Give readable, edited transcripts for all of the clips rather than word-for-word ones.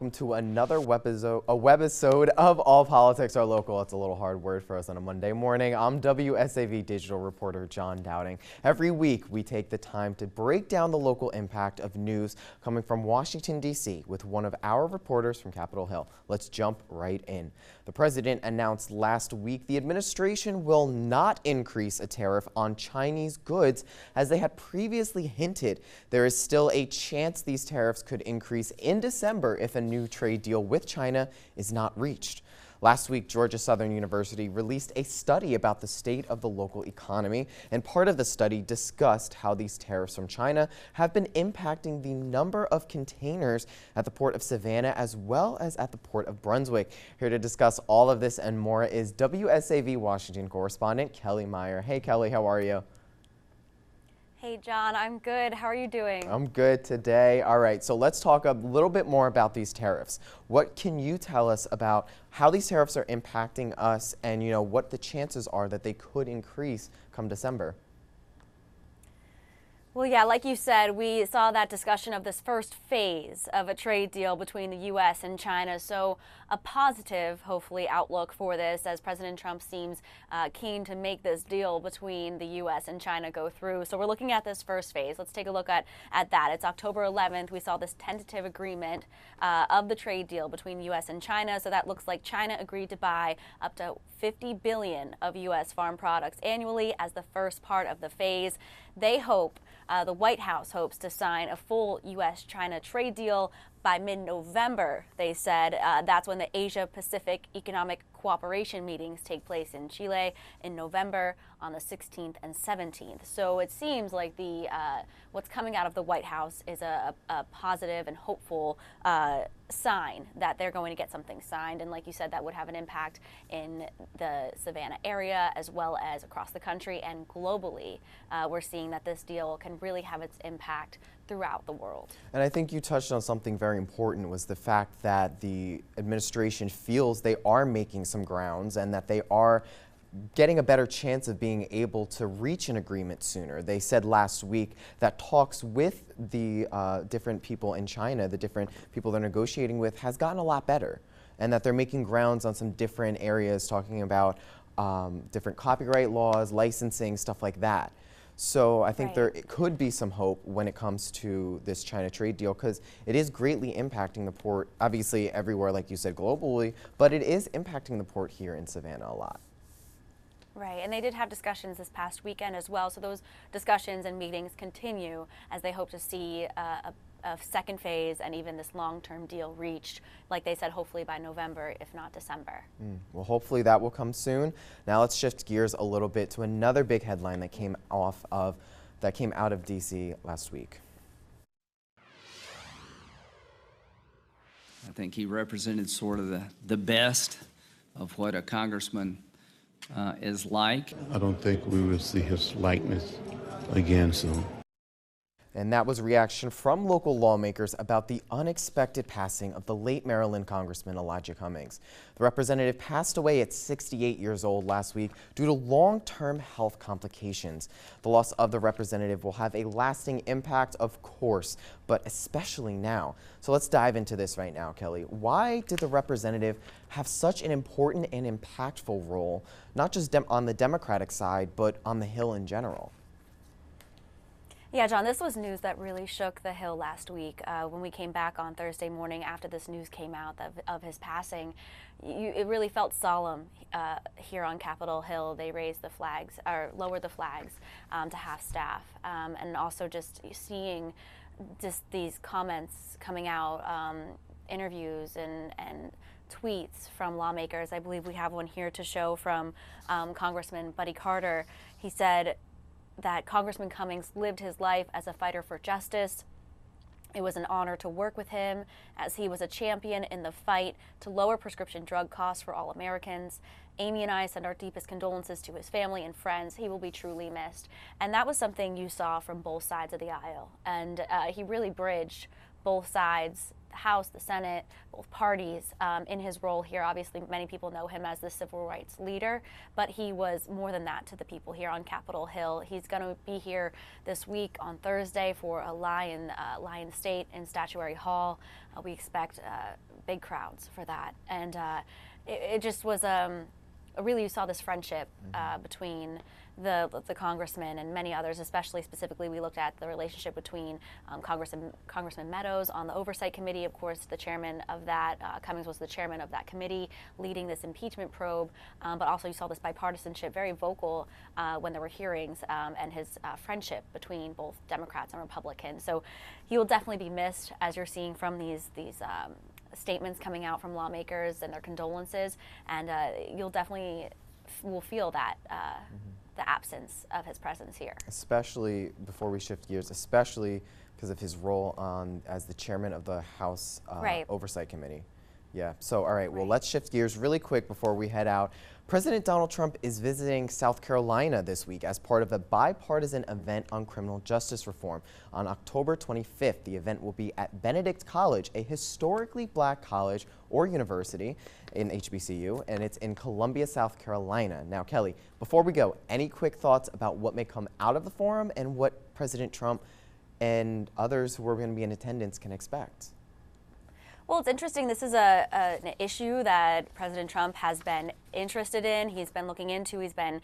Welcome to another webisode of All Politics Are Local. It's a little hard word for us on a Monday morning. I'm WSAV Digital Reporter Jon Dowding. Every week, we take the time to break down the local impact of news coming from Washington, D.C. with one of our reporters from Capitol Hill. Let's jump right in. The president announced last week the administration will not increase a tariff on Chinese goods as they had previously hinted. There is still a chance these tariffs could increase in December if a new trade deal with China is not reached. Last week, Georgia Southern University released a study about the state of the local economy, and part of the study discussed how these tariffs from China have been impacting the number of containers at the Port of Savannah as well as at the Port of Brunswick. Here to discuss all of this and more is WSAV Washington correspondent Kellie Meyer. Hey Kellie, how are you? Hey John, I'm good. How are you doing? I'm good today. All right, so let's talk a little bit more about these tariffs. What can you tell us about how these tariffs are impacting us and, what the chances are that they could increase come December? Well, yeah, like you said, we saw that discussion of this first phase of a trade deal between the U.S. and China. So a positive, hopefully, outlook for this as President Trump seems keen to make this deal between the U.S. and China go through. So we're looking at this first phase. Let's take a look at that. It's October 11th. We saw this tentative agreement of the trade deal between U.S. and China. So that looks like China agreed to buy up to $50 billion of U.S. farm products annually as the first part of the phase. They hope, the White House hopes to sign a full U.S.-China trade deal by mid-November, they said. That's when the Asia-Pacific Economic Cooperation meetings take place in Chile in November on the 16th and 17th. So it seems like what's coming out of the White House is a positive and hopeful sign that they're going to get something signed. And like you said, that would have an impact in the Savannah area as well as across the country and globally. We're seeing that this deal can really have its impact throughout the world. And I think you touched on something very important, was the fact that the administration feels they are making some grounds and that they are getting a better chance of being able to reach an agreement sooner. They said last week that talks with the different people in China, the different people they're negotiating with, has gotten a lot better, and that they're making grounds on some different areas, talking about different copyright laws, licensing, stuff like that. So I think there could be some hope when it comes to this China trade deal, because it is greatly impacting the port, obviously everywhere, like you said, globally, but it is impacting the port here in Savannah a lot. Right, and they did have discussions this past weekend as well, so those discussions and meetings continue as they hope to see a second phase and even this long-term deal reached, like they said, hopefully by November, if not December. Well, hopefully that will come soon. Now let's shift gears a little bit to another big headline that came out of D.C. last week. I think he represented sort of the best of what a congressman is like. I don't think we will see his likeness again soon. And that was a reaction from local lawmakers about the unexpected passing of the late Maryland Congressman Elijah Cummings. The representative passed away at 68 years old last week due to long-term health complications. The loss of the representative will have a lasting impact, of course, but especially now. So let's dive into this right now, Kellie. Why did the representative have such an important and impactful role, not just on the Democratic side, but on the Hill in general? Yeah, John, this was news that really shook the Hill last week. When we came back on Thursday morning after this news came out of his passing, it really felt solemn here on Capitol Hill. They raised the flags, or lowered the flags to half staff, and also just seeing just these comments coming out, interviews and tweets from lawmakers. I believe we have one here to show from Congressman Buddy Carter. He said that Congressman Cummings lived his life as a fighter for justice. It was an honor to work with him as he was a champion in the fight to lower prescription drug costs for all Americans. Amy and I send our deepest condolences to his family and friends. He will be truly missed. And that was something you saw from both sides of the aisle. And he really bridged both sides the House, the Senate, both parties in his role here. Obviously, many people know him as the civil rights leader, but he was more than that to the people here on Capitol Hill. He's going to be here this week on Thursday for a Lion State in Statuary Hall. We expect big crowds for that. And it just was really, you saw this friendship between the congressman and many others, especially specifically we looked at the relationship between Congressman Meadows on the Oversight Committee, of course, the chairman of that. Cummings was the chairman of that committee leading this impeachment probe, but also you saw this bipartisanship, very vocal when there were hearings, and his friendship between both Democrats and Republicans. So he will definitely be missed, as you're seeing from these statements coming out from lawmakers and their condolences, and you'll definitely will feel that the absence of his presence here. Especially, before we shift gears, especially because of his role as the chairman of the House Oversight Committee. Yeah, so all right, well, let's shift gears really quick before we head out. President Donald Trump is visiting South Carolina this week as part of a bipartisan event on criminal justice reform. On October 25th, the event will be at Benedict College, a historically black college or university in HBCU, and it's in Columbia, South Carolina. Now, Kelly, before we go, any quick thoughts about what may come out of the forum and what President Trump and others who are going to be in attendance can expect? Well, it's interesting. This is an issue that President Trump has been interested in. He's been looking into. He's been,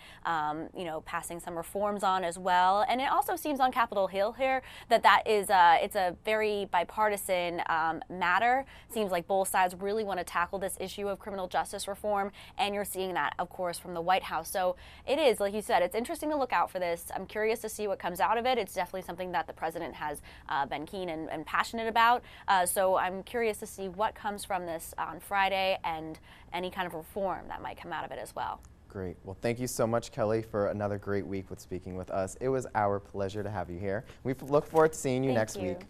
passing some reforms on as well. And it also seems on Capitol Hill here that is it's a very bipartisan matter. Seems like both sides really want to tackle this issue of criminal justice reform, and you're seeing that, of course, from the White House. So it is, like you said, it's interesting to look out for this. I'm curious to see what comes out of it. It's definitely something that the president has been keen and passionate about. So I'm curious to see what comes from this on Friday and any kind of reform that might come out of it as well. Great. Well, thank you so much, Kelly, for another great week with speaking with us. It was our pleasure to have you here. We look forward to seeing you next week.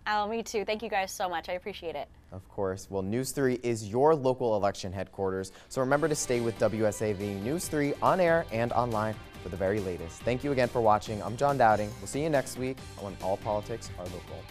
Oh, me too. Thank you guys so much. I appreciate it. Of course. Well, News 3 is your local election headquarters, so remember to stay with WSAV News 3 on air and online for the very latest. Thank you again for watching. I'm Jon Dowding. We'll see you next week when All Politics Are Local.